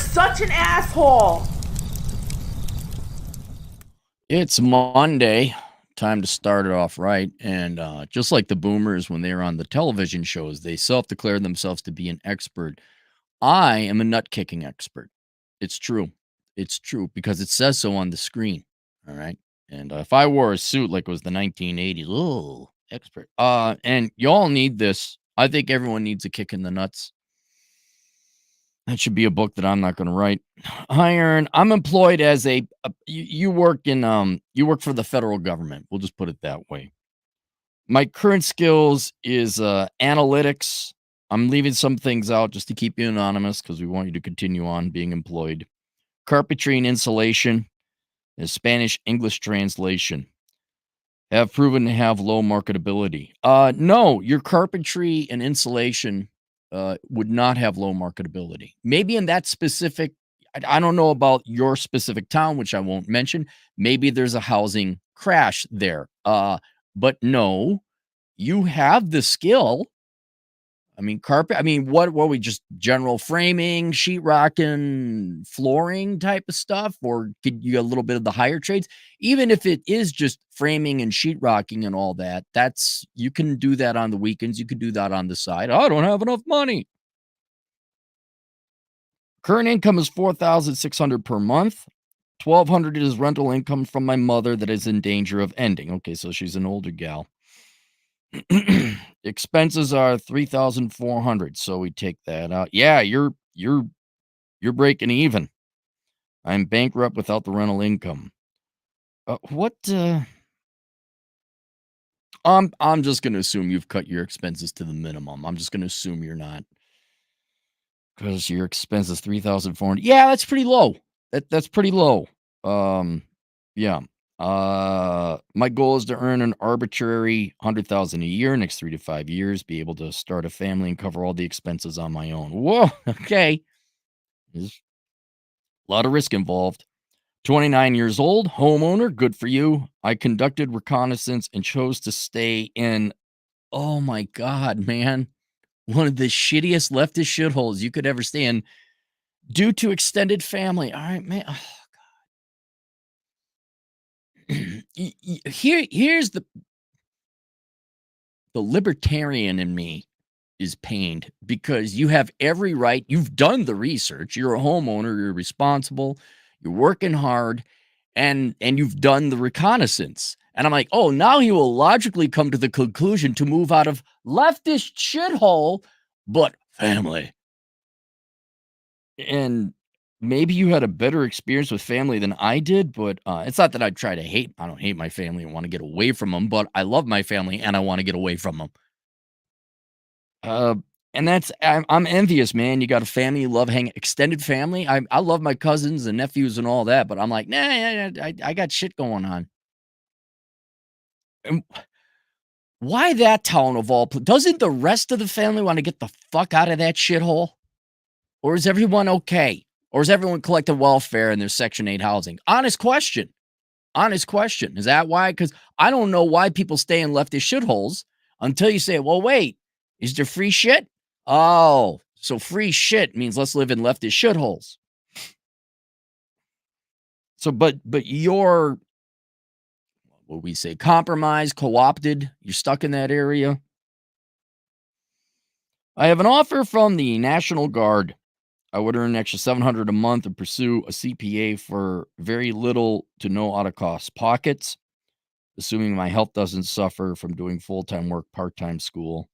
such an asshole. It's Monday. Time to start it off right. And just like the boomers when they were on the television shows, they self declared themselves to be an expert. I am a nut kicking expert. It's true. It's true because it says so on the screen. All right. And if I wore a suit like it was the 1980s, oh, expert. And y'all need this. I think everyone needs a kick in the nuts. That should be a book that I'm not going to write. Iron. I'm employed as you work in you work for the federal government. We'll just put it that way. My current skills is analytics. I'm leaving some things out just to keep you anonymous because we want you to continue on being employed. Carpentry and insulation, and Spanish English translation have proven to have low marketability. No, your carpentry and insulation would not have low marketability. Maybe in that specific, I don't know about your specific town, which I won't mention. Maybe there's a housing crash there. But no, you have the skill. I mean, carpet. I mean, what were we just general framing, sheetrocking, flooring type of stuff, or could you a little bit of the higher trades? Even if it is just framing and sheetrocking and all that, that's you can do that on the weekends. You can do that on the side. I don't have enough money. Current income is 4,600 per month. 1,200 is rental income from my mother that is in danger of ending. Okay, so she's an older gal. Expenses are 3,400, so we take that out. Yeah, you're breaking even. I'm bankrupt without the rental income. What? I'm just gonna assume you've cut your expenses to the minimum. I'm just gonna assume you're not, because your expense is 3,400. Yeah, that's pretty low. That's pretty low. Yeah. My goal is to earn an arbitrary 100,000 a year next 3 to 5 years, be able to start a family and cover all the expenses on my own. Whoa, okay. There's a lot of risk involved. 29 years old, homeowner, good for you. I conducted reconnaissance and chose to stay in, oh my God, man, one of the shittiest leftist shitholes you could ever stay in due to extended family. All right, man. Here's the libertarian in me is pained because you have every right. You've done the research. You're a homeowner. You're responsible. You're working hard, and you've done the reconnaissance. And I'm like, oh, now he will logically come to the conclusion to move out of leftist shithole, but family. And maybe you had a better experience with family than I did, but it's not that I try to hate. I don't hate my family and want to get away from them, but I love my family and I want to get away from them. Uh, and I'm envious, man. You got a family you love, hanging extended family. I love my cousins and nephews and all that, but I'm like, nah, I got shit going on. And why that town of all? Doesn't the rest of the family want to get the fuck out of that shithole? Or is everyone okay? Or is everyone collecting welfare and there's Section 8 housing? Honest question. Honest question. Is that why? Because I don't know why people stay in leftist shitholes until you say, well, wait, is there free shit? Oh, so free shit means let's live in leftist shitholes. So, but you're, what we say, compromised, co-opted. You're stuck in that area. I have an offer from the National Guard. I would earn an extra $700 a month and pursue a CPA for very little to no out of cost pockets, assuming my health doesn't suffer from doing full-time work, part-time school,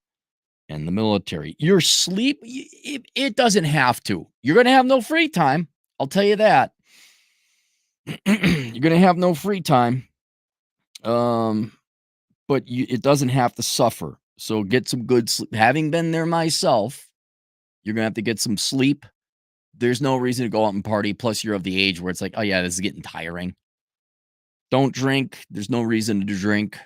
and the military. Your sleep, it doesn't have to. You're going to have no free time. I'll tell you that. You're going to have no free time. But it doesn't have to suffer. So get some good sleep. Having been there myself, you're going to have to get some sleep. There's no reason to go out and party. Plus, you're of the age where it's like, oh, yeah, this is getting tiring. Don't drink. There's no reason to drink.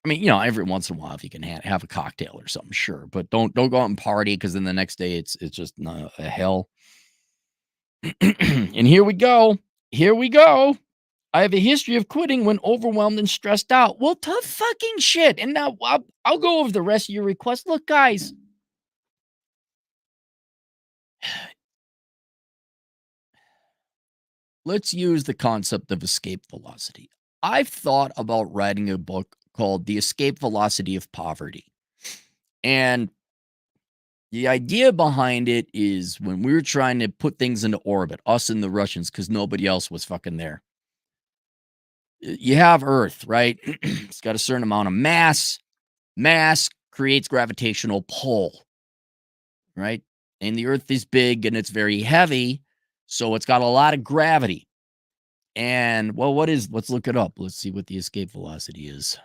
I mean, every once in a while, if you can have a cocktail or something, sure. But don't go out and party because then the next day it's just a hell. And here we go. Here we go. I have a history of quitting when overwhelmed and stressed out. Well, tough fucking shit. And now I'll go over the rest of your requests. Look, guys. let's use the concept of escape velocity. I've thought about writing a book called The Escape Velocity of Poverty. And the idea behind it is when we were trying to put things into orbit, us and the Russians, because nobody else was fucking there. You have Earth, right? It's got a certain amount of mass. Mass creates gravitational pull, right? And the Earth is big and it's very heavy. So it's got a lot of gravity. And well, let's look it up. Let's see what the escape velocity is.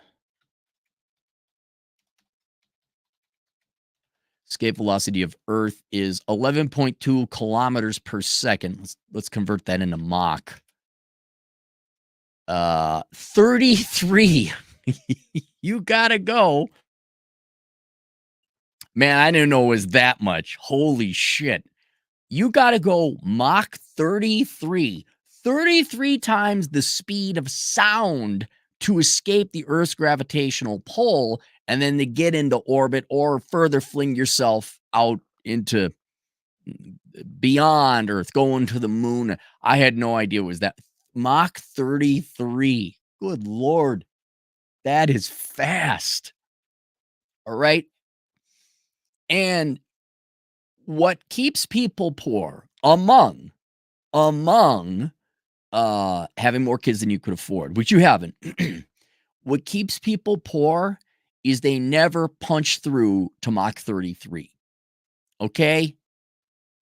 Escape velocity of Earth is 11.2 kilometers per second. Let's convert that into Mach. 33. You gotta go. Man, I didn't know it was that much. Holy shit. You gotta go Mach 33. 33 times the speed of sound to escape the Earth's gravitational pull and then to get into orbit or further fling yourself out into beyond Earth, going to the moon. I had no idea it was that. Mach 33. Good Lord. That is fast. All right. And what keeps people poor among having more kids than you could afford, which you haven't. What keeps people poor is they never punch through to Mach 33. Okay?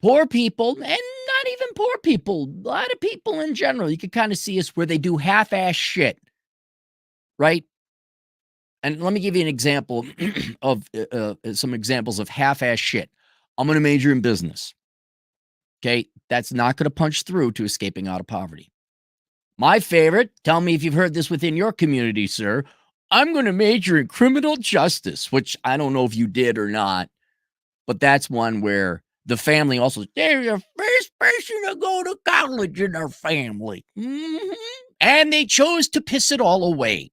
Poor people, and not even poor people, a lot of people in general, you can kind of see us where they do half-ass shit, right? And let me give you an example of some examples of half-ass shit. I'm going to major in business. Okay? That's not going to punch through to escaping out of poverty. My favorite, tell me if you've heard this within your community, sir. I'm going to major in criminal justice, which I don't know if you did or not, but that's one where the family also, they're the first person to go to college in our family. Mm-hmm. And they chose to piss it all away.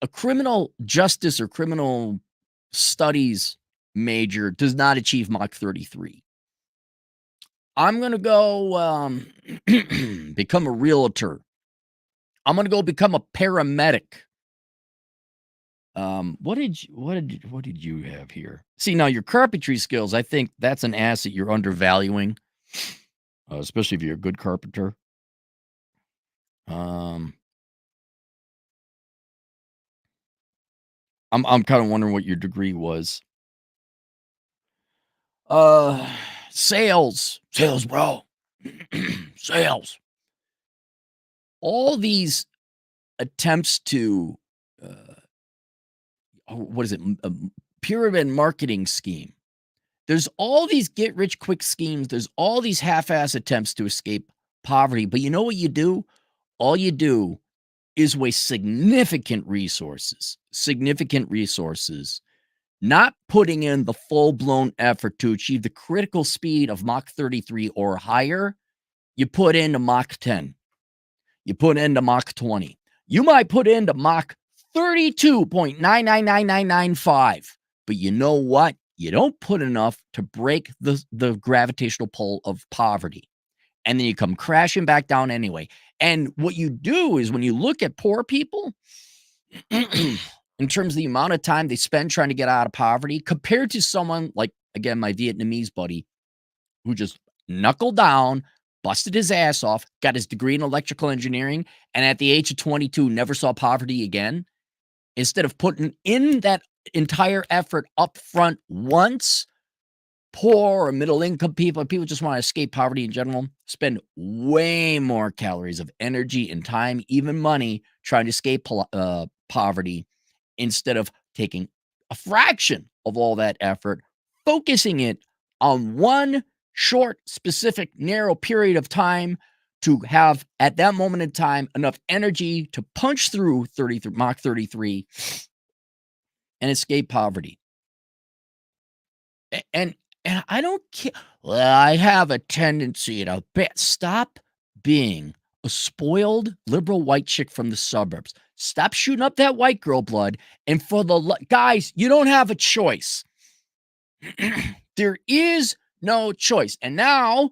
A criminal justice or criminal studies major does not achieve Mach 33. I'm going to go become a realtor. I'm going to go become a paramedic. What did you have here? See, now your carpentry skills, I think that's an asset you're undervaluing, especially if you're a good carpenter. I'm kind of wondering what your degree was. Sales, bro. Sales. All these attempts to what is it? A pyramid marketing scheme. There's all these get rich quick schemes. There's all these half-ass attempts to escape poverty. But you know what you do? All you do is waste significant resources, not putting in the full-blown effort to achieve the critical speed of Mach 33 or higher. You put into Mach 10. You put into Mach 20. You might put into Mach 32.999995. But you know what? You don't put enough to break the gravitational pull of poverty. And then you come crashing back down anyway. And what you do is when you look at poor people, in terms of the amount of time they spend trying to get out of poverty, compared to someone like, again, my Vietnamese buddy, who just knuckled down, busted his ass off, got his degree in electrical engineering, and at the age of 22 never saw poverty again. Instead of putting in that entire effort up front once, poor or middle income people just want to escape poverty in general, spend way more calories of energy and time, even money, trying to escape poverty instead of taking a fraction of all that effort, focusing it on one short, specific, narrow period of time to have, at that moment in time, enough energy to punch through Mach 33 and escape poverty. And I don't care. Well, I have a tendency to stop being a spoiled liberal white chick from the suburbs. Stop shooting up that white girl blood. And for the guys, you don't have a choice. There is no choice. And now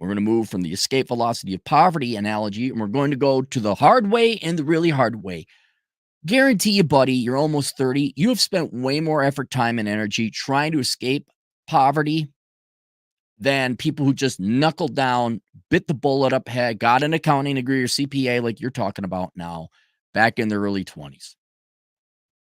We're going to move from the escape velocity of poverty analogy, and we're going to go to the hard way and the really hard way. Guarantee you, buddy, you're almost 30. You have spent way more effort, time, and energy trying to escape poverty than people who just knuckled down, bit the bullet up head, got an accounting degree or CPA like you're talking about now, back in their early 20s.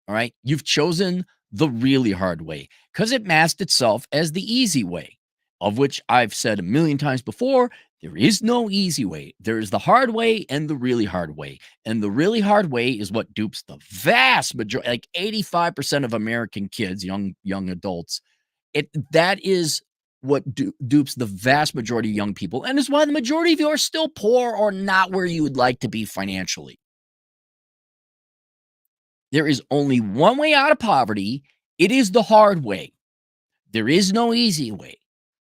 All right. You've chosen the really hard way because it masked itself as the easy way, of which I've said a million times before. There is no easy way. There is the hard way and the really hard way. And the really hard way is what dupes the vast majority, like 85% of American kids, young adults. That is what dupes the vast majority of young people, and is why the majority of you are still poor or not where you would like to be financially. There is only one way out of poverty. It is the hard way. There is no easy way.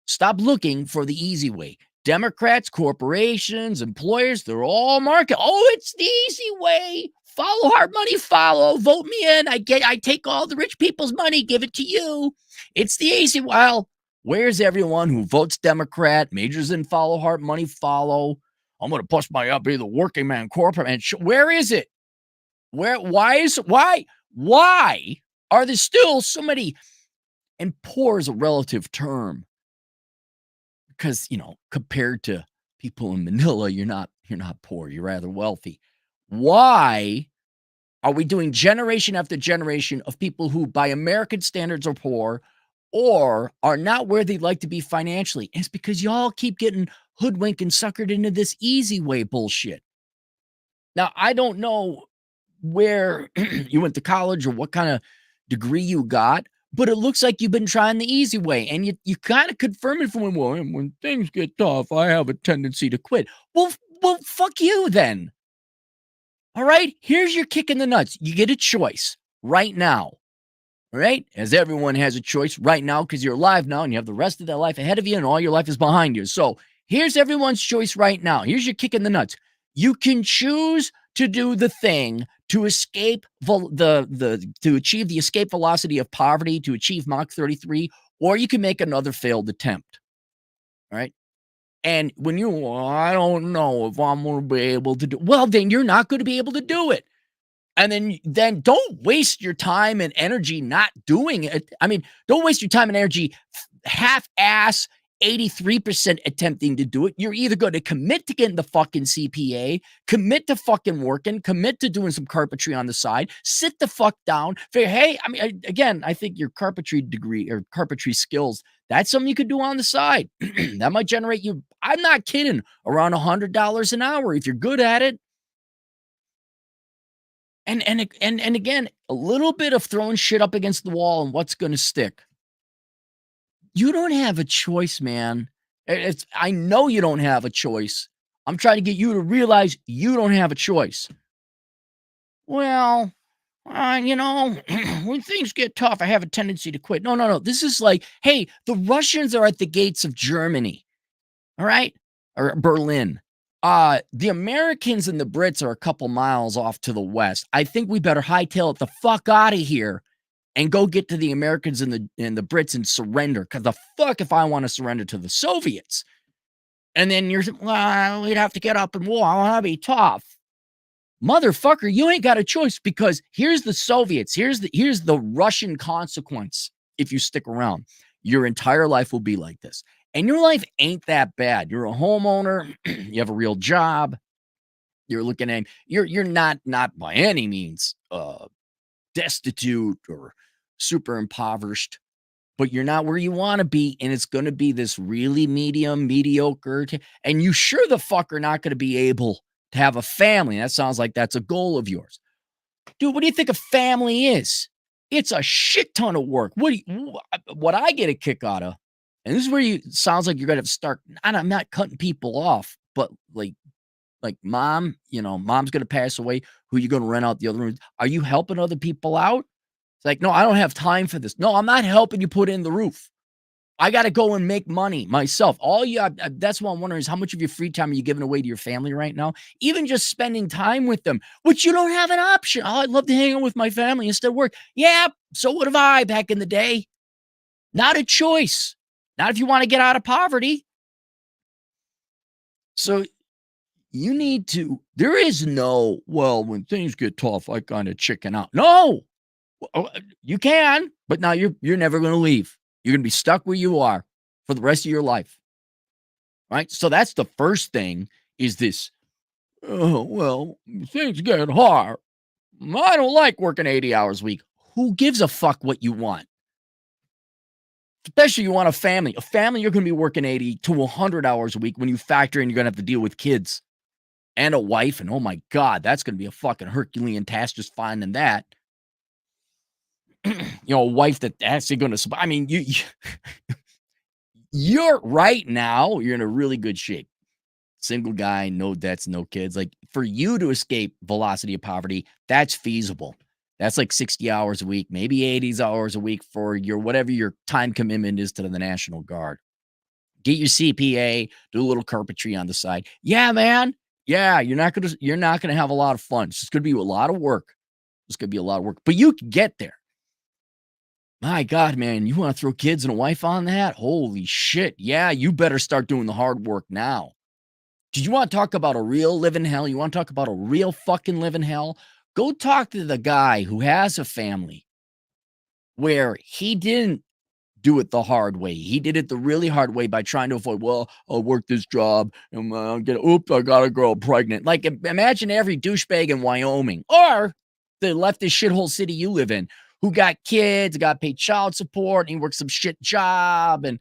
Stop looking for the easy way. Democrats, corporations, employers, they're all market. Oh, it's the easy way. Follow hard money, follow. Vote me in. I take all the rich people's money, give it to you. It's the easy. Well, where's everyone who votes Democrat, majors in follow hard money, follow? I'm going to push my up, be the working man, corporate man. Where is it? Why are there still so many? And poor is a relative term because, compared to people in Manila, you're not poor, you're rather wealthy. Why are we doing generation after generation of people who by American standards are poor or are not where they'd like to be financially? It's because y'all keep getting hoodwinked and suckered into this easy way bullshit. Now, I don't know where you went to college or what kind of degree you got, but it looks like you've been trying the easy way. And you kind of confirm it from when things get tough, I have a tendency to quit. Well, fuck you then. All right. Here's your kick in the nuts. You get a choice right now. All right. As everyone has a choice right now because you're alive now and you have the rest of their life ahead of you and all your life is behind you. So here's everyone's choice right now. Here's your kick in the nuts. You can choose to do the thing to escape to achieve the escape velocity of poverty, to achieve Mach 33, or you can make another failed attempt. All right. And when I don't know if I'm going to be able to do, well, then you're not going to be able to do it. And then don't waste your time and energy not doing it. I mean, don't waste your time and energy half-ass 83% attempting to do it. You're either going to commit to getting the fucking CPA, commit to fucking working, commit to doing some carpentry on the side, sit the fuck down. Figure, hey, I think your carpentry degree or carpentry skills, that's something you could do on the side. That might generate you, I'm not kidding, around $100 an hour if you're good at it. And again, a little bit of throwing shit up against the wall and what's going to stick. You don't have a choice, man. I know you don't have a choice. I'm trying to get you to realize you don't have a choice. Well, when things get tough, I have a tendency to quit. No. This is like, hey, the Russians are at the gates of Germany. All right? Or Berlin. The Americans and the Brits are a couple miles off to the west. I think we better hightail it the fuck out of here and go get to the Americans and the Brits and surrender. Because the fuck if I want to surrender to the Soviets. And then we'd have to get up and war. I want to be tough. Motherfucker, you ain't got a choice because here's the Soviets. Here's the Russian consequence if you stick around. Your entire life will be like this. And your life ain't that bad. You're a homeowner. You have a real job. You're looking at you're not by any means destitute or super impoverished, but you're not where you want to be, and it's going to be this really mediocre. And you sure the fuck are not going to be able to have a family. That sounds like that's a goal of yours, dude. What do you think a family is? It's a shit ton of work. What I get a kick out of. And this is where sounds like you're going to start. I'm not cutting people off, but like mom, mom's going to pass away. Who you going to rent out the other room? Are you helping other people out? It's like, no, I don't have time for this. No, I'm not helping you put in the roof. I got to go and make money myself. That's what I'm wondering is how much of your free time are you giving away to your family right now? Even just spending time with them, which you don't have an option. Oh, I'd love to hang out with my family instead of work. Yeah, so would have I back in the day. Not a choice. Not if you want to get out of poverty. So you need to there is no, "Well, when things get tough, I kinda chicken out." No! You can, but now you're never gonna leave. You're gonna be stuck where you are for the rest of your life, right? So that's the first thing is this, "Oh, well, things get hard. I don't like working 80 hours a week." Who gives a fuck what you want? Especially you want a family. A family, you're gonna be working 80 to 100 hours a week when you factor in you're gonna have to deal with kids and a wife, and oh my god, that's gonna be a fucking Herculean task just finding that. A wife that actually gonna I mean, you're right now, you're in a really good shape. Single guy, no debts, no kids. Like, for you to escape velocity of poverty, that's feasible. That's like 60 hours a week, maybe 80 hours a week for your whatever your time commitment is to the National Guard. Get your CPA, do a little carpentry on the side. Yeah, man. Yeah, you're not gonna have a lot of fun. It's just gonna be a lot of work. It's gonna be a lot of work, but you can get there. My God, man, you wanna throw kids and a wife on that? Holy shit. Yeah, you better start doing the hard work now. Did you wanna talk about a real living hell? You wanna talk about a real fucking living hell? Go talk to the guy who has a family where he didn't do it the hard way. He did it the really hard way by trying to avoid, "Well, I'll work this job and I'll get oops, I got a girl pregnant." Like, imagine every douchebag in Wyoming or the leftist shithole city you live in who got kids, got paid child support, and he worked some shit job and,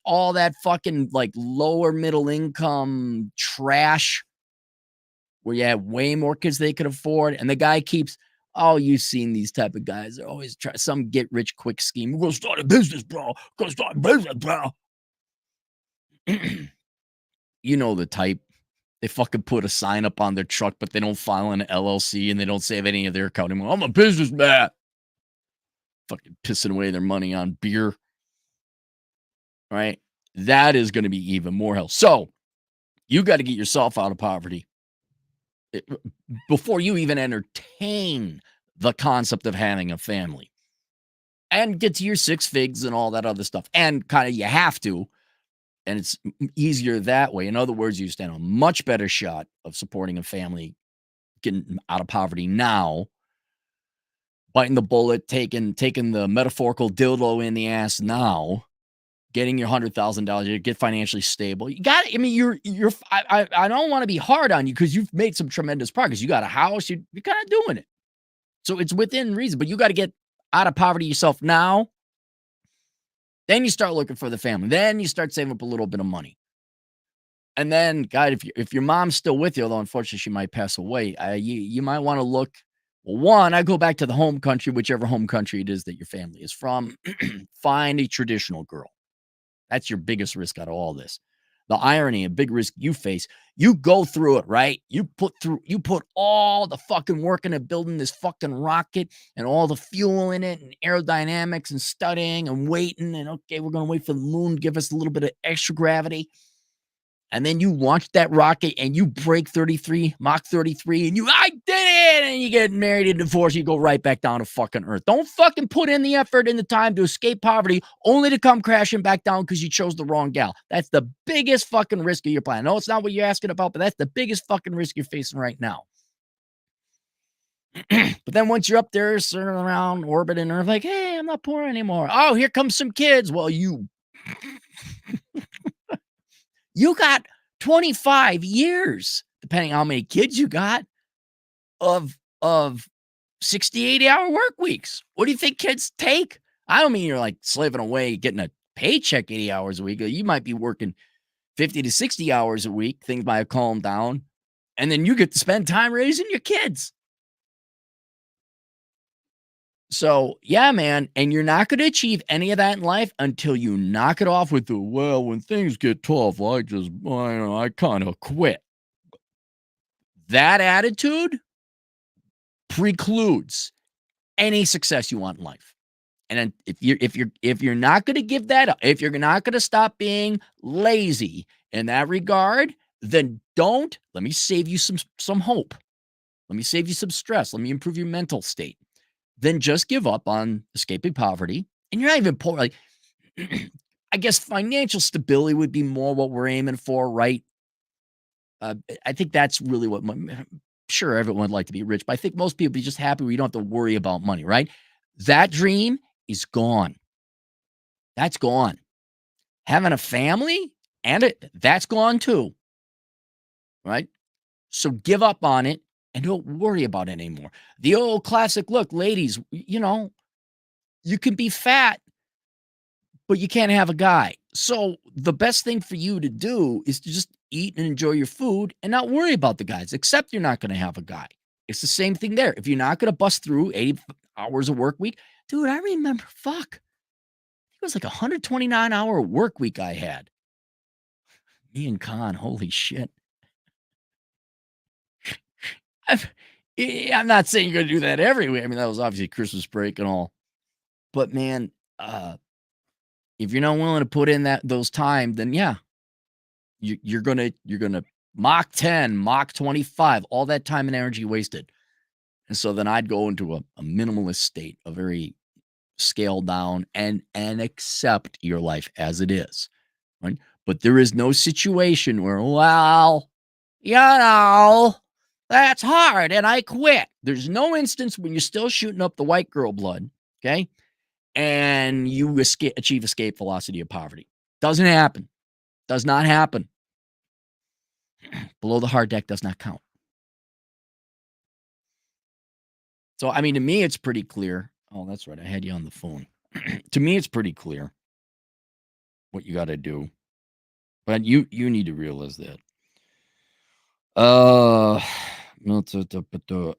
all that fucking, like, lower middle income trash where you have way more kids they could afford, and the guy keeps oh, you've seen these type of guys. They're always try some get rich quick scheme. "We're gonna start a business, bro. Gonna start a business, bro." You know the type. They fucking put a sign up on their truck, but they don't file an LLC and they don't save any of their account anymore. "I'm a businessman." Fucking pissing away their money on beer, right? That is gonna be even more hell. So, you gotta get yourself out of poverty. It before you even entertain the concept of having a family and get to your six figs and all that other stuff. And kind of you have to, and it's easier that way. In other words, you stand a much better shot of supporting a family, getting out of poverty now, biting the bullet, taking the metaphorical dildo in the ass now, getting your $100,000, you get financially stable. You got. I mean, I don't want to be hard on you because you've made some tremendous progress. You got a house. You're kind of doing it. So it's within reason, but you got to get out of poverty yourself now. Then you start looking for the family. Then you start saving up a little bit of money. And then, God, if your mom's still with you, although unfortunately she might pass away, you might want to look. Well, one, I go back to the home country, whichever home country it is that your family is from. Find a traditional girl. That's your biggest risk out of all this. The irony, a big risk you face, you go through it, right? You put all the fucking work into building this fucking rocket and all the fuel in it and aerodynamics and studying and waiting and okay, we're gonna wait for the moon to give us a little bit of extra gravity. And then you launch that rocket and you break 33, Mach 33, and I did it! And you get married and divorced, you go right back down to fucking Earth. Don't fucking put in the effort and the time to escape poverty only to come crashing back down because you chose the wrong gal. That's the biggest fucking risk of your plan. No, it's not what you're asking about, but that's the biggest fucking risk you're facing right now. But then once you're up there, circling around, orbiting Earth, like, hey, I'm not poor anymore. Oh, here comes some kids. Well, you got 25 years, depending on how many kids you got, of 60, 80-hour work weeks. What do you think kids take? I don't mean you're like slaving away, getting a paycheck 80 hours a week. You might be working 50 to 60 hours a week. Things might have calmed down. And then you get to spend time raising your kids. So, yeah, man. And you're not going to achieve any of that in life until you knock it off with the, well, when things get tough, I kind of quit. That attitude precludes any success you want in life. And then if you're not going to give that up, if you're not going to stop being lazy in that regard, then don't. Let me save you some hope. Let me save you some stress. Let me improve your mental state. Then just give up on escaping poverty. And you're not even poor. Like, I guess financial stability would be more what we're aiming for, right? I think that's really what sure, everyone would like to be rich, but I think most people be just happy where you don't have to worry about money, right? That dream is gone. That's gone. Having a family and that's gone too, right? So give up on it and don't worry about it anymore. The old classic look, ladies, you can be fat, but you can't have a guy. So the best thing for you to do is to just eat and enjoy your food and not worry about the guys, except you're not going to have a guy. It's the same thing there. If you're not going to bust through 80 hours a work week, dude, I remember, fuck, it was like a 129-hour work week I had. Me and Con, holy shit. I'm, I'm not saying you're going to do that every week. I mean, that was obviously Christmas break and all. But man, if you're not willing to put in those time, then yeah, you're gonna Mach 10, Mach 25, all that time and energy wasted. And so then I'd go into a minimalist state, a very scaled down and accept your life as it is. Right. But there is no situation where, well, that's hard and I quit. There's no instance when you're still shooting up the white girl blood. Okay. And you achieve escape velocity of poverty. Doesn't happen. Does not happen. Below the hard deck does not count. So, I mean, to me, it's pretty clear. Oh, that's right. I had you on the phone. To me, it's pretty clear what you got to do. But you need to realize that. I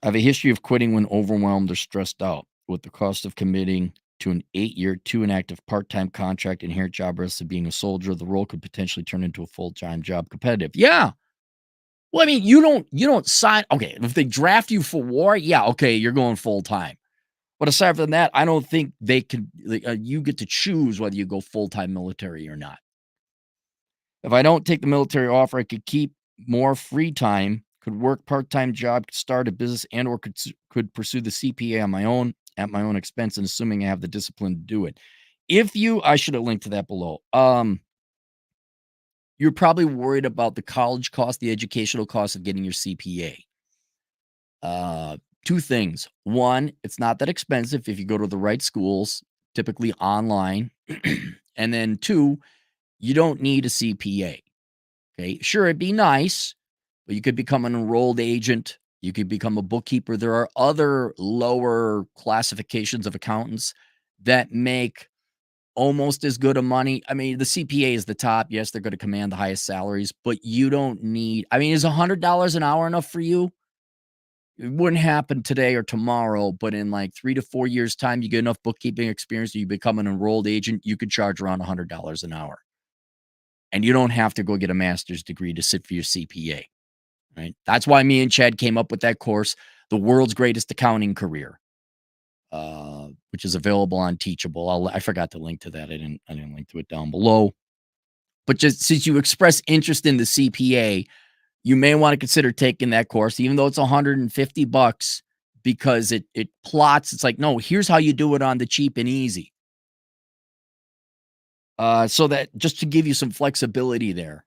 have a history of quitting when overwhelmed or stressed out, with the cost of committing to an 8-year, 2 inactive part-time contract, inherent job risks of being a soldier. The role could potentially turn into a full-time job competitive. Yeah. Well, I mean, you don't sign. Okay, if they draft you for war, yeah, okay, you're going full-time. But aside from that, I don't think they can. You get to choose whether you go full-time military or not. If I don't take the military offer, I could keep more free time, could work part-time job, could start a business, and or could pursue the CPA on my own at my own expense, and assuming I have the discipline to do it. I should have linked to that below. You're probably worried about the college cost, the educational cost of getting your CPA. Two things. One, it's not that expensive if you go to the right schools, typically online. And then two, you don't need a CPA. Okay. Sure, it'd be nice, but you could become an enrolled agent. You could become a bookkeeper. There are other lower classifications of accountants that make almost as good of money. I mean, the CPA is the top. Yes, they're going to command the highest salaries, but you don't need, I mean, is $100 an hour enough for you? It wouldn't happen today or tomorrow, but in like 3 to 4 years' time, you get enough bookkeeping experience, you become an enrolled agent, you could charge around $100 an hour. And you don't have to go get a master's degree to sit for your CPA, right? That's why me and Chad came up with that course, The World's Greatest Accounting Career, which is available on Teachable. I forgot to link to that. I didn't link to it down below. But just since you express interest in the CPA, you may want to consider taking that course, even though it's $150, because it plots. It's like, no, here's how you do it on the cheap and easy. So that just to give you some flexibility there.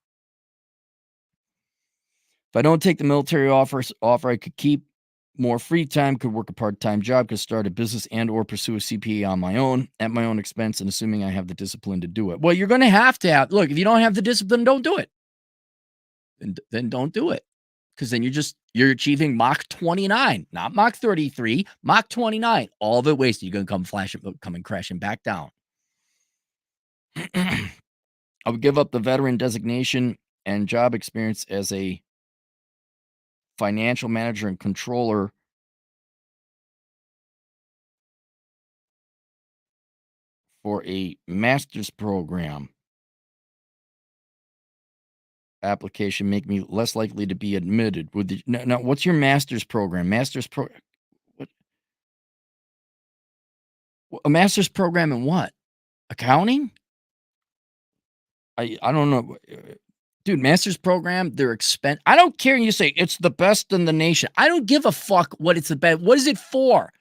If I don't take the military offer, I could keep more free time, could work a part-time job, could start a business and or pursue a CPA on my own at my own expense, and assuming I have the discipline to do it. Well, you're going to have. Look, if you don't have the discipline, don't do it. Then don't do it. Because then you're achieving Mach 29, not Mach 33, Mach 29. All of it wasted. You're going to coming crashing back down. I would give up the veteran designation and job experience as a financial manager and controller for a master's program application, make me less likely to be admitted. Now, what's your master's program? What, a master's program in what? Accounting? I don't know. Dude, master's program, they're expensive. I don't care. You say it's the best in the nation. I don't give a fuck what it's the best. What is it for?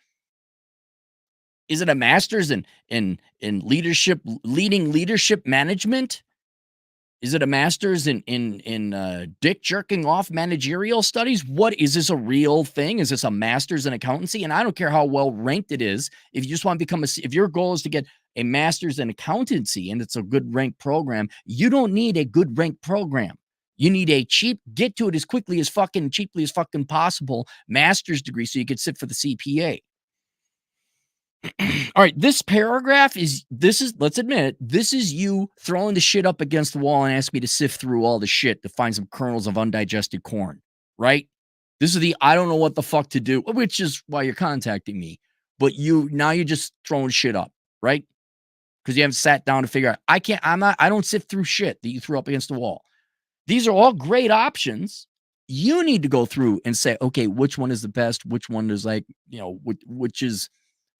Is it a master's in leadership, leading leadership management? Is it a master's in dick jerking off managerial studies? What is this a real thing? Is this a master's in accountancy? And I don't care how well ranked it is. If you just want to become if your goal is to get a master's in accountancy and it's a good ranked program, you don't need a good ranked program. You need a cheap, get to it as quickly as fucking cheaply as fucking possible master's degree so you could sit for the CPA. All right, this is let's admit it, this is you throwing the shit up against the wall and ask me to sift through all the shit to find some kernels of undigested corn, right? This is the I don't know what the fuck to do, which is why you're contacting me. But you're just throwing shit up, right? Because you haven't sat down to figure out I don't sift through shit that you threw up against the wall. These are all great options. You need to go through and say, okay, which one is the best? Which one is like, which is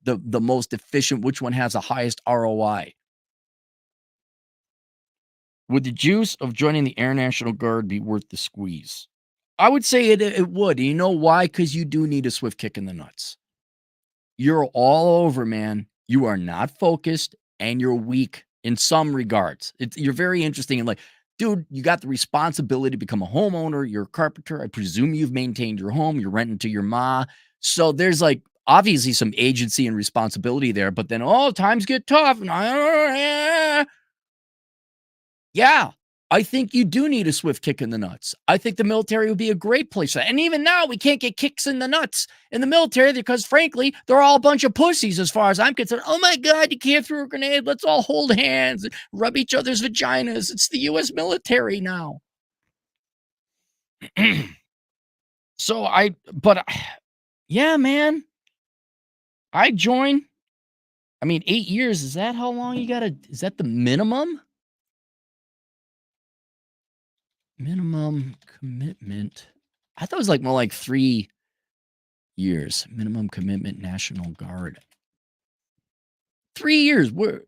the most efficient, which one has the highest ROI. Would the juice of joining the Air National Guard be worth the squeeze? I would say it would. You know why? Because you do need a swift kick in the nuts. You're all over, man. You are not focused and you're weak in some regards. You're very interesting and like, dude, you got the responsibility to become a homeowner. You're a carpenter. I presume you've maintained your home. You're renting to your ma. So there's like obviously some agency and responsibility there. But then, times get tough. And yeah, I think you do need a swift kick in the nuts. I think the military would be a great place for that. And even now, we can't get kicks in the nuts in the military because, frankly, they're all a bunch of pussies as far as I'm concerned. Oh my God, you can't throw a grenade. Let's all hold hands and rub each other's vaginas. It's the U.S. military now. Yeah, man, I join. I mean, 8 years, is that how long is that the minimum? Minimum commitment. I thought it was like more like 3 years. Minimum commitment, National Guard. 3 years. We're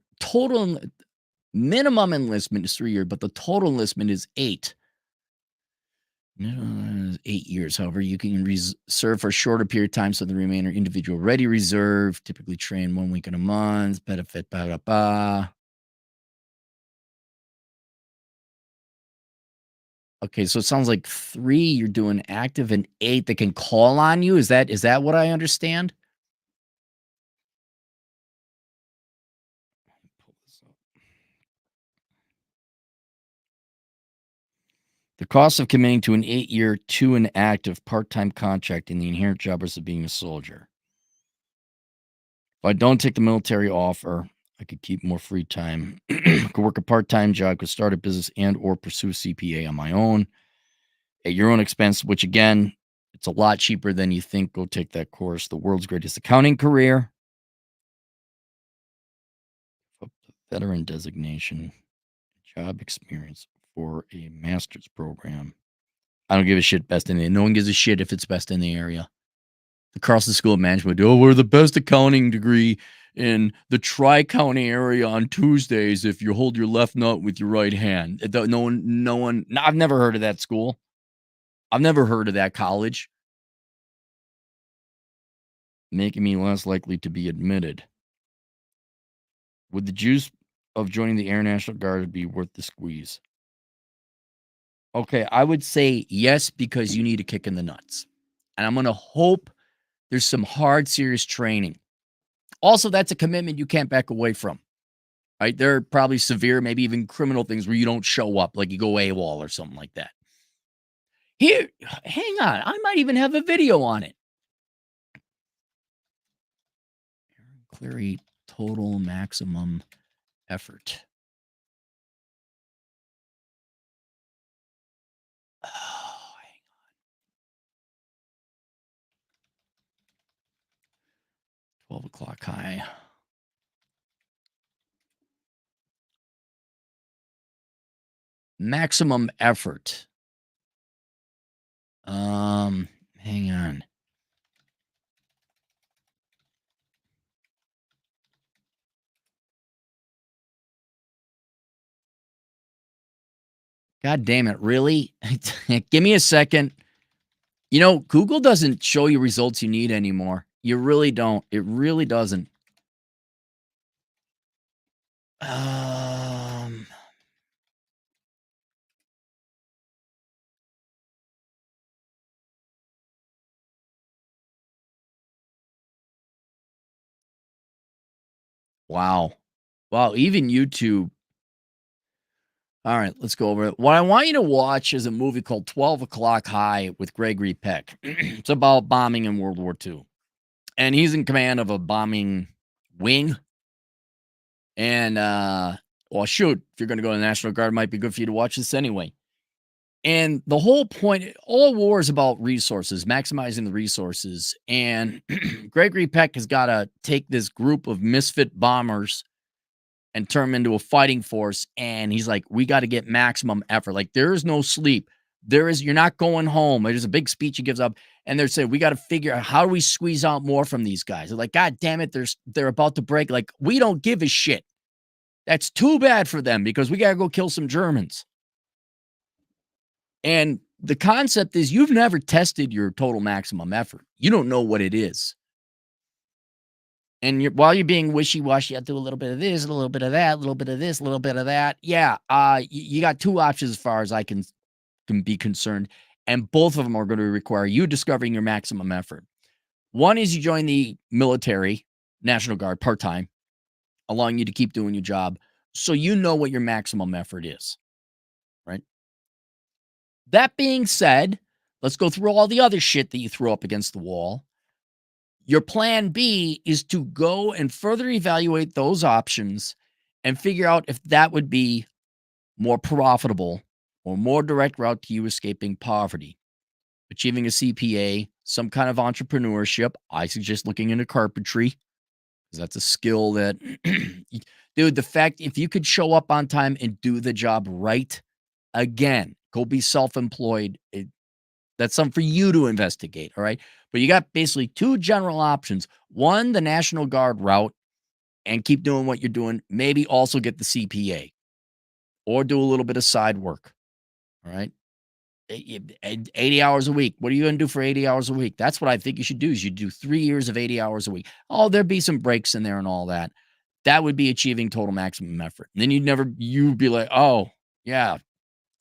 minimum enlistment is 3 years, but the total enlistment is 8. 8 years. However, you can serve for a shorter period of time, so the remainder individual ready reserve, typically train 1 week in a month, benefit, blah, blah, blah. Okay, so it sounds like 3, you're doing active, and 8, they can call on you. Is that what I understand? Pull this up. The cost of committing to an 8-year to an active part-time contract and the inherent job risk of being a soldier. If I don't take the military offer, I could keep more free time. Could work a part-time job, could start a business and or pursue CPA on my own at your own expense, which again, it's a lot cheaper than you think. Go take that course. The world's greatest accounting career. Veteran designation. Job experience for a master's program. I don't give a shit best in the no one gives a shit if it's best in the area. The Carlson School of Management, we're the best accounting degree in the Tri-County area on Tuesdays if you hold your left nut with your right hand. No one, I've never heard of that school. I've never heard of that college. Making me less likely to be admitted. Would the juice of joining the Air National Guard be worth the squeeze? Okay, I would say yes, because you need a kick in the nuts. And I'm going to hope there's some hard, serious training. Also, that's a commitment you can't back away from. Right? There are probably severe, maybe even criminal things where you don't show up, like you go AWOL or something like that. Here, hang on. I might even have a video on it. Cleary total maximum effort. Oh, hang on. 12 o'clock high. Maximum effort. Hang on. God damn it, really? Give me a second. Google doesn't show you results you need anymore. You really don't. It really doesn't. Um, Wow. Wow, even YouTube. All right, let's go over it. What I want you to watch is a movie called 12 O'Clock High with Gregory Peck. It's about bombing in World War II. And he's in command of a bombing wing. And, well, shoot, if you're going to go to the National Guard, it might be good for you to watch this anyway. And the whole point, all war is about resources, maximizing the resources. And Gregory Peck has got to take this group of misfit bombers and turn them into a fighting force. And he's like, we got to get maximum effort. Like, there is no sleep. You're not going home. There's a big speech he gives up. And they're saying, we got to figure out how do we squeeze out more from these guys. They're like, God damn it, they're about to break. Like, we don't give a shit. That's too bad for them because we got to go kill some Germans. And the concept is you've never tested your total maximum effort. You don't know what it is. And while you're being wishy-washy, I do a little bit of this, a little bit of that, a little bit of this, a little bit of that. Yeah, you got two options as far as I can be concerned, and both of them are going to require you discovering your maximum effort. One is you join the military, National Guard, part-time, allowing you to keep doing your job, so you know what your maximum effort is, right? That being said, let's go through all the other shit that you threw up against the wall. Your plan B is to go and further evaluate those options and figure out if that would be more profitable or more direct route to you escaping poverty. Achieving a CPA, some kind of entrepreneurship. I suggest looking into carpentry because that's a skill that, dude, the fact if you could show up on time and do the job right, again, go be self employed. That's something for you to investigate, all right? But you got basically two general options. One, the National Guard route and keep doing what you're doing. Maybe also get the CPA or do a little bit of side work, all right? 80 hours a week. What are you going to do for 80 hours a week? That's what I think you should do is you do 3 years of 80 hours a week. Oh, there'd be some breaks in there and all that. That would be achieving total maximum effort. And then you'd be like, oh, yeah,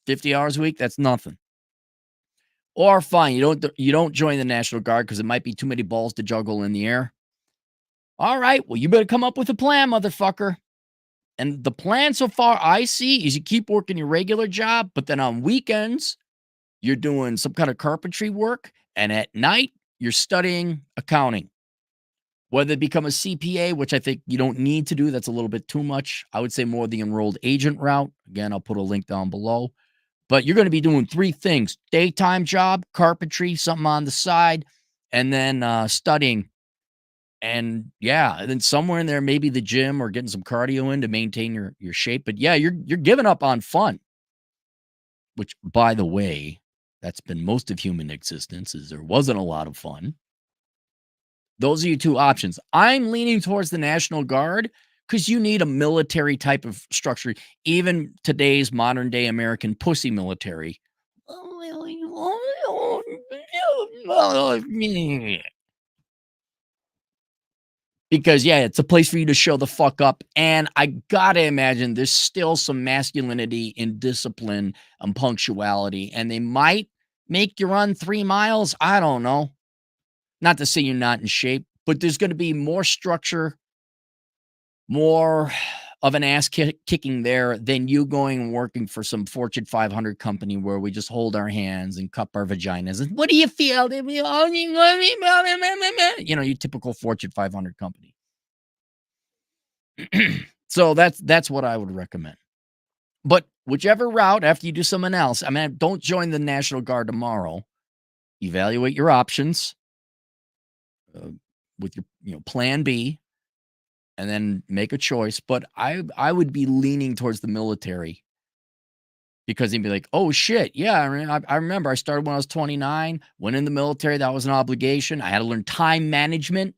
50 hours a week, that's nothing. Or fine, you don't join the National Guard because it might be too many balls to juggle in the air. All right, well, you better come up with a plan, motherfucker. And the plan so far I see is you keep working your regular job, but then on weekends, you're doing some kind of carpentry work, and at night, you're studying accounting. Whether it become a CPA, which I think you don't need to do, that's a little bit too much. I would say more the enrolled agent route. Again, I'll put a link down below. But you're gonna be doing 3 things: daytime job, carpentry, something on the side, and then, studying. And, yeah, and then somewhere in there, maybe the gym or getting some cardio in to maintain your shape. But, yeah, you're giving up on fun, which, by the way, that's been most of human existence, is there wasn't a lot of fun. Those are your 2 options. I'm leaning towards the National Guard because you need a military type of structure. Even today's modern day American pussy military. Because, yeah, it's a place for you to show the fuck up, and I gotta imagine there's still some masculinity in discipline and punctuality, and they might make you run 3 miles, I don't know. Not to say you're not in shape, but there's gonna be more structure, more of an ass kicking there than you going and working for some Fortune 500 company where we just hold our hands and cup our vaginas and, "What do you feel?" You know, your typical Fortune 500 company. So that's what I would recommend. But whichever route, after you do something else, I mean, don't join the National Guard tomorrow. Evaluate your options uh, with your plan B, and then make a choice. But I would be leaning towards the military because he'd be like, oh shit, yeah, I remember I started when I was 29, went in the military. That was an obligation. I had to learn time management.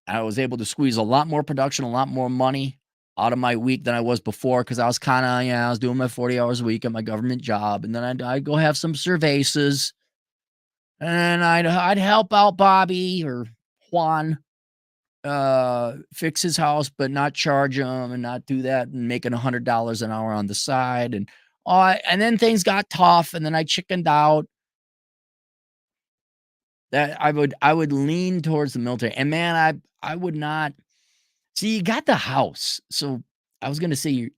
I was able to squeeze a lot more production, a lot more money out of my week than I was before because I was kind of, I was doing my 40 hours a week at my government job. And then I'd go have some cervezas and I'd help out Bobby or Juan fix his house, but not charge him and not do that and making $100 an hour on the side. And then things got tough and then I chickened out. That I would lean towards the military. And man, I would not. See, you got the house. So I was gonna say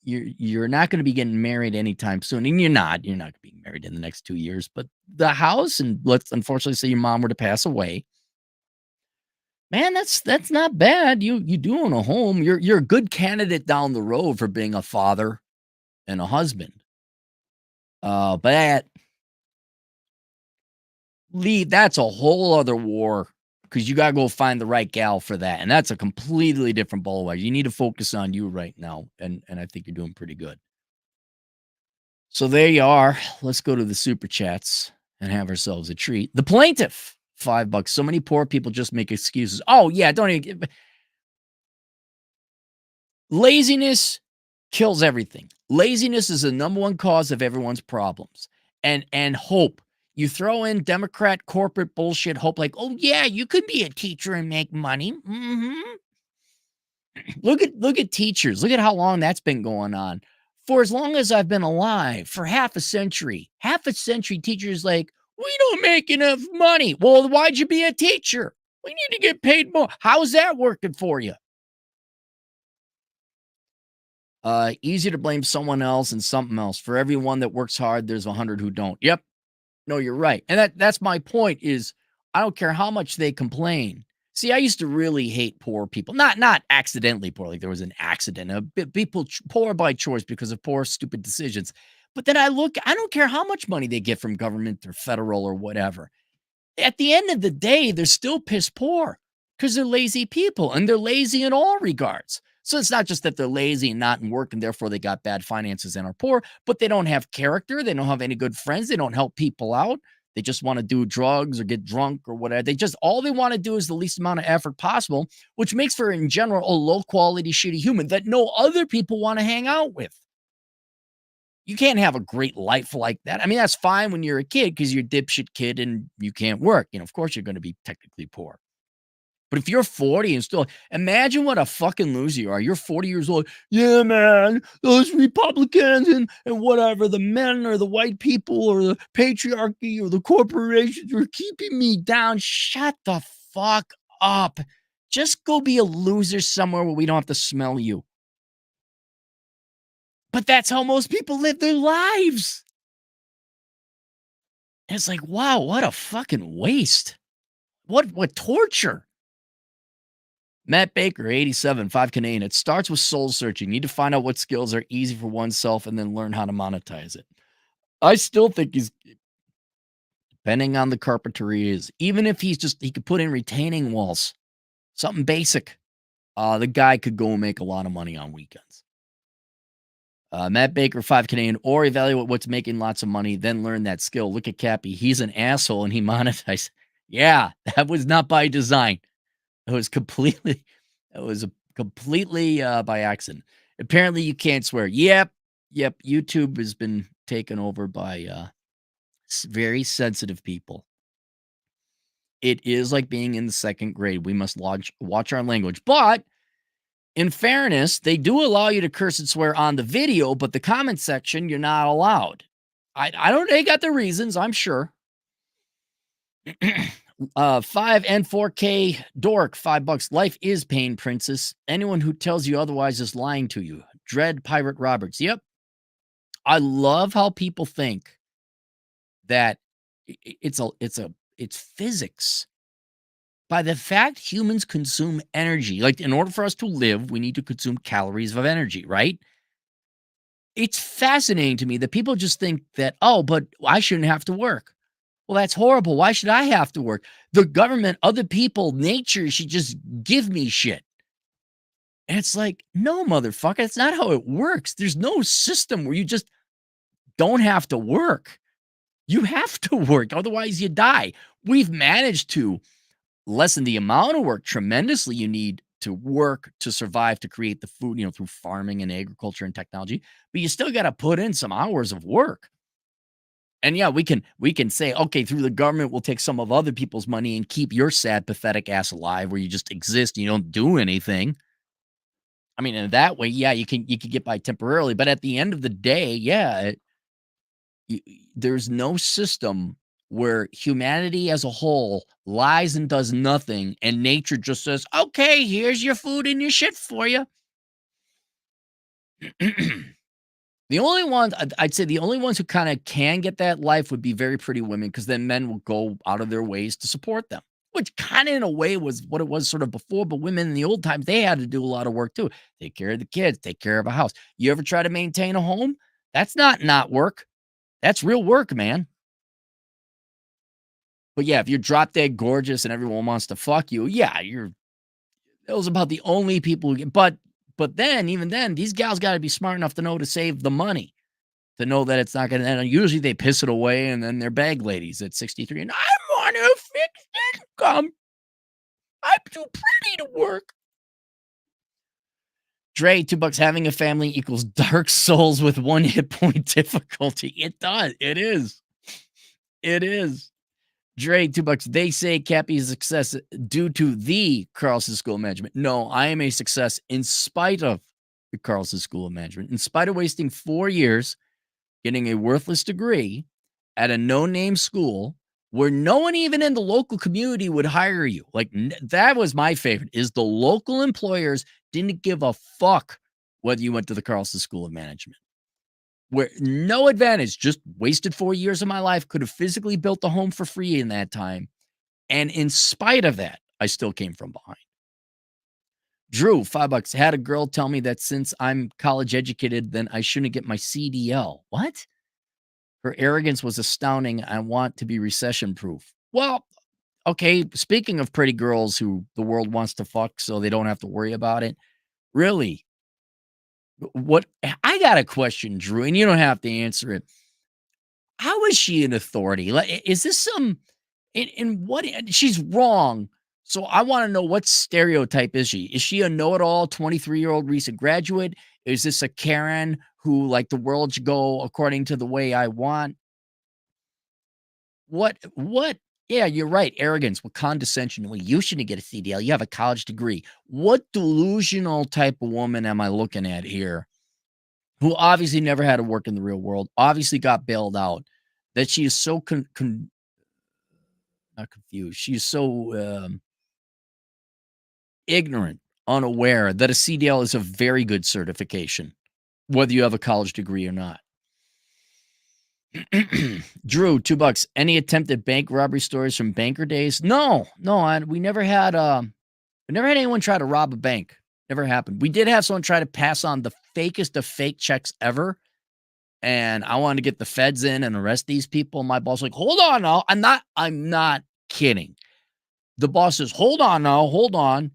you're not gonna be getting married anytime soon, and you're not being married in the next 2 years, but the house and let's unfortunately say your mom were to pass away, man, that's not bad. You do own a home. You're a good candidate down the road for being a father and a husband. But leave that's a whole other war because you gotta go find the right gal for that, and that's a completely different ball of wax. You need to focus on you right now, and I think you're doing pretty good. So there you are. Let's go to the super chats and have ourselves a treat. The plaintiff, $5. So many poor people just make excuses. Oh yeah, don't even laziness kills everything. Laziness is the number one cause of everyone's problems. And hope. You throw in Democrat corporate bullshit hope like, "Oh yeah, you could be a teacher and make money." Mhm. Look at teachers. Look at how long that's been going on. For as long as I've been alive, for half a century. Half a century teachers like, "We don't make enough money." Well, why'd you be a teacher? We need to get paid more. How's that working for you? Easier to blame someone else and something else. For everyone that works hard, there's 100 who don't. Yep. No, you're right. And that's my point is I don't care how much they complain. See, I used to really hate poor people. Not accidentally poor, like there was an accident. People poor by choice because of poor, stupid decisions. But then I don't care how much money they get from government or federal or whatever. At the end of the day, they're still piss poor because they're lazy people and they're lazy in all regards. So it's not just that they're lazy and not in work and therefore they got bad finances and are poor, but they don't have character. They don't have any good friends. They don't help people out. They just want to do drugs or get drunk or whatever. They just all they want to do is the least amount of effort possible, which makes for in general a low quality, shitty human that no other people want to hang out with. You can't have a great life like that. I mean, that's fine when you're a kid because you're a dipshit kid and you can't work. Of course, you're going to be technically poor. But if you're 40 and still imagine what a fucking loser you are. You're 40 years old. Yeah, man, those Republicans and whatever, the men or the white people or the patriarchy or the corporations are keeping me down. Shut the fuck up. Just go be a loser somewhere where we don't have to smell you. But that's how most people live their lives. And it's like, wow, what a fucking waste. What torture. Matt Baker, 87, 5 Canadian. It starts with soul searching. You need to find out what skills are easy for oneself and then learn how to monetize it. I still think he's depending on the carpenter he is. Even if he could put in retaining walls, something basic. The guy could go and make a lot of money on weekends. Matt Baker, 5 Canadian, or evaluate what's making lots of money, then learn that skill. Look at Cappy. He's an asshole and he monetized. Yeah, that was not by design. It was completely it was a completely, by accident. Apparently, you can't swear. Yep, YouTube has been taken over by, very sensitive people. It is like being in the 2nd grade. We must watch our language, but in fairness, they do allow you to curse and swear on the video, but the comment section, you're not allowed. I don't they got their reasons, I'm sure. 5 and 4K dork, $5. Life is pain, princess. Anyone who tells you otherwise is lying to you. Dread Pirate Roberts. Yep. I love how people think that it's physics. By the fact humans consume energy, like in order for us to live, we need to consume calories of energy, right? It's fascinating to me that people just think that, oh, but I shouldn't have to work. Well, that's horrible. Why should I have to work? The government, other people, nature should just give me shit. And it's like, no, motherfucker, that's not how it works. There's no system where you just don't have to work. You have to work, otherwise, you die. We've managed to lessen the amount of work tremendously you need to work to survive, to create the food, through farming and agriculture and technology. But you still got to put in some hours of work. And yeah, we can say, okay, through the government, we'll take some of other people's money and keep your sad, pathetic ass alive where you just exist and you don't do anything. I mean, in that way, yeah, you can get by temporarily, but at the end of the day, yeah, there's no system where humanity as a whole lies and does nothing, and nature just says, "Okay, here's your food and your shit for you." The only ones I'd say the only ones who kinda can get that life would be very pretty women, because then men will go out of their ways to support them, which kinda in a way was what it was sort of before, but women in the old times, they had to do a lot of work too. Take care of the kids, take care of a house. You ever try to maintain a home? That's not work. That's real work, man. But yeah, if you're drop dead gorgeous and everyone wants to fuck you, yeah, you're those about the only people who get but then, even then, these gals gotta be smart enough to know to save the money. To know that it's not gonna and usually they piss it away and then they're bag ladies at 63 and, "I want a fixed income. I'm too pretty to work." Dre, $2 having a family equals Dark Souls with 1 hit point difficulty. It does. It is. It is. Dre, $2. They say Cappy is a success due to the Carlson School of Management. No, I am a success in spite of the Carlson School of Management. In spite of wasting 4 years getting a worthless degree at a no-name school where no one even in the local community would hire you. Like, that was my favorite, is the local employers didn't give a fuck whether you went to the Carlson School of Management. Where no advantage, just wasted 4 years of my life, could have physically built a home for free in that time, and in spite of that, I still came from behind. Drew, $5, had a girl tell me that since I'm college educated, then I shouldn't get my CDL. What? Her arrogance was astounding. I want to be recession proof. Well, okay, speaking of pretty girls who the world wants to fuck so they don't have to worry about it, really, what I got a question, Drew, and you don't have to answer it. How is she an authority? Like, is this some in what she's wrong? So I want to know, what stereotype is she? Is she a know-it-all 23-year-old recent graduate? Is this a Karen who, like, the world should go according to the way I want? What Yeah, you're right, arrogance, with condescension. "Well, you shouldn't get a CDL, you have a college degree." What delusional type of woman am I looking at here, who obviously never had to work in the real world, obviously got bailed out, that she is so not confused, she's so, ignorant, unaware that a CDL is a very good certification, whether you have a college degree or not. Drew, $2. Any attempted bank robbery stories from banker days? No, no, we never had. We never had anyone try to rob a bank. Never happened. We did have someone try to pass on the fakest of fake checks ever, and I wanted to get the feds in and arrest these people. My boss was like, "Hold on, now, I'm not kidding." The boss says, "Hold on, now, hold on.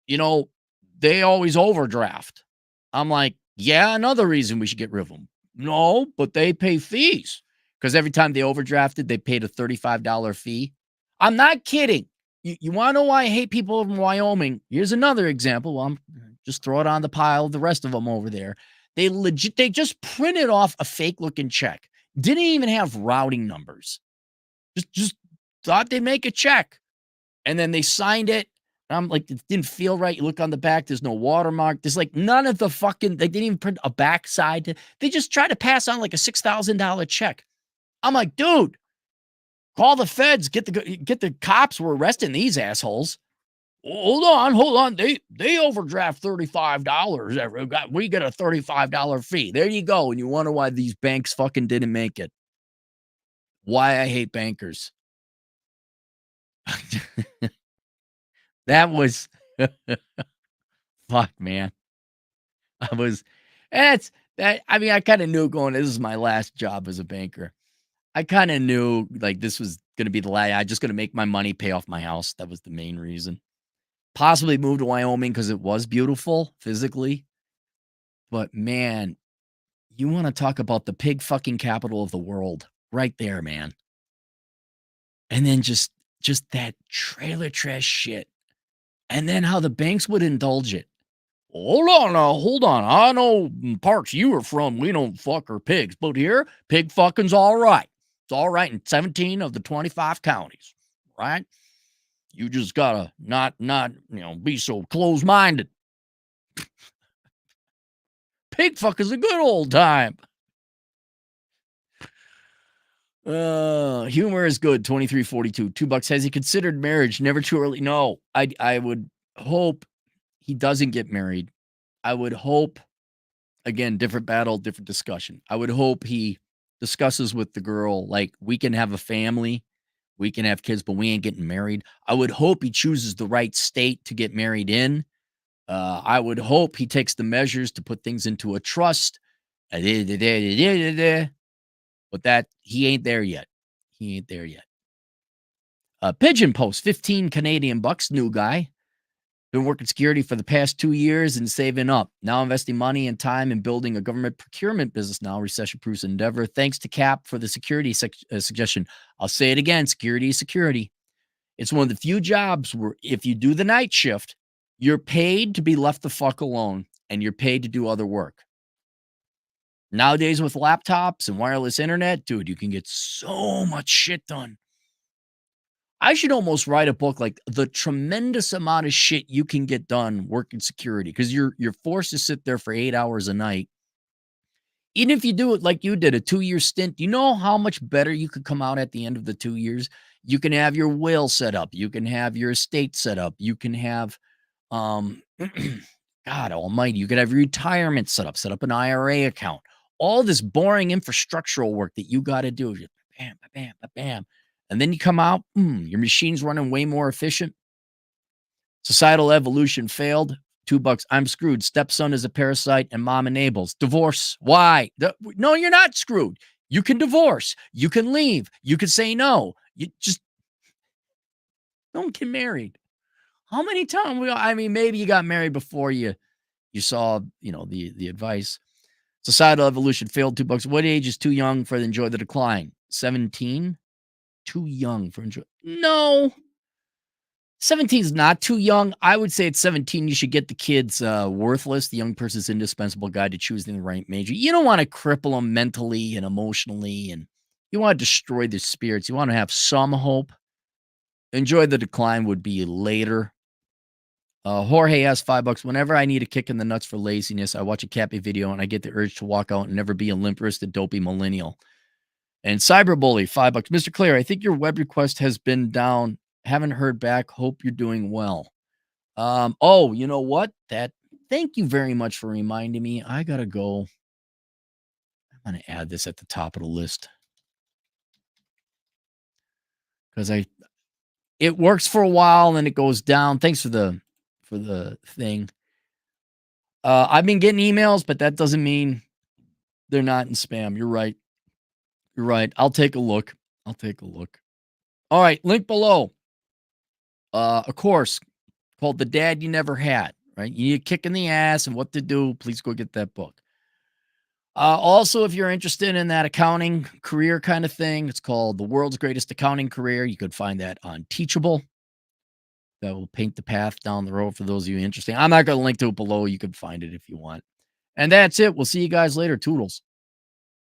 You know, they always overdraft." I'm like, "Yeah, another reason we should get rid of them." "No, but they pay fees." Because every time they overdrafted, they paid a $35 fee. I'm not kidding. You wanna know why I hate people from Wyoming? Here's another example. Well, I'm just throw it on the pile of the rest of them over there. They just printed off a fake looking check. Didn't even have routing numbers. Just thought they'd make a check. And then they signed it. I'm like, it didn't feel right. You look on the back, there's no watermark. There's like none of the fucking, they didn't even print a backside. They just tried to pass on like a $6,000 check. I'm like, dude, call the feds, get the cops. We're arresting these assholes. Hold on. They overdraft $35. We get a $35 fee. There you go. And you wonder why these banks fucking didn't make it. Why I hate bankers. That was fuck, man. I was that's that I mean, I kinda knew going, this is my last job as a banker. I kinda knew, like, this was gonna be the I just gonna make my money, pay off my house. That was the main reason. Possibly move to Wyoming because it was beautiful physically, but man, you wanna talk about the pig fucking capital of the world. Right there, man. And then just that trailer trash shit, and then how the banks would indulge it. Hold on now, hold on. I know in parts you are from, we don't fuck our pigs, but here, pig fucking's all right. It's all right in 17 of the 25 counties, right? You just gotta not be so close minded. Pig fuck is a good old time. Humor is good. 2342. $2. Has he considered marriage? Never too early. No, I would hope he doesn't get married. I would hope, again, different battle, different discussion. I would hope he discusses with the girl, like, we can have a family, we can have kids, but we ain't getting married. I would hope he chooses the right state to get married in. I would hope he takes the measures to put things into a trust. But that he ain't there yet. He ain't there yet. Pigeon Post, 15 Canadian bucks, new guy. Been working security for the past 2 years and saving up. Now investing money and time in building a government procurement business now, recession-proof endeavor. Thanks to Cap for the security suggestion. I'll say it again, security is security. It's one of the few jobs where if you do the night shift, you're paid to be left the fuck alone and you're paid to do other work. Nowadays with laptops and wireless internet, dude, you can get so much shit done. I should almost write a book like the tremendous amount of shit you can get done working security because you're forced to sit there for 8 hours a night. Even if you do it like you did, a 2-year stint, you know how much better you could come out at the end of the 2 years? You can have your will set up. You can have your estate set up. You can have, um, God almighty, you could have your retirement set up an IRA account. All this boring infrastructural work that you got to do. Bam, bam, bam, bam. And then you come out, your machine's running way more efficient. Societal evolution failed. $2. I'm screwed. Stepson is a parasite and mom enables. Divorce. Why? No, you're not screwed. You can divorce. You can leave. You can say no. You just don't get married. How many times I mean, maybe you got married before you saw, the advice. Societal evolution failed. $2. What age is too young for the enjoy the decline? 17? Too young for enjoy. No. 17 is not too young. I would say at 17, you should get the kids worthless, the young person's indispensable guide to choosing the right major. You don't want to cripple them mentally and emotionally, and you want to destroy their spirits. You want to have some hope. Enjoy the decline would be later. Jorge has $5. Whenever I need a kick in the nuts for laziness, I watch a Cappy video and I get the urge to walk out and never be a limp-wristed, dopey millennial. And Cyberbully, $5. Mr. Claire, I think your web request has been down. Haven't heard back. Hope you're doing well. Oh, you know what? Thank you very much for reminding me. I gotta go. I'm gonna add this at the top of the list. Because it works for a while and then it goes down. Thanks for the thing. I've been getting emails, but that doesn't mean they're not in spam. You're right. You're right. I'll take a look. All right, link below. A course called The Dad You Never Had, right? You need a kick in the ass and what to do. Please go get that book. Also, if you're interested in that accounting career kind of thing, it's called The World's Greatest Accounting Career. You could find that on Teachable. That will paint the path down the road for those of you interested. I'm not going to link to it below. You can find it if you want. And that's it. We'll see you guys later. Toodles.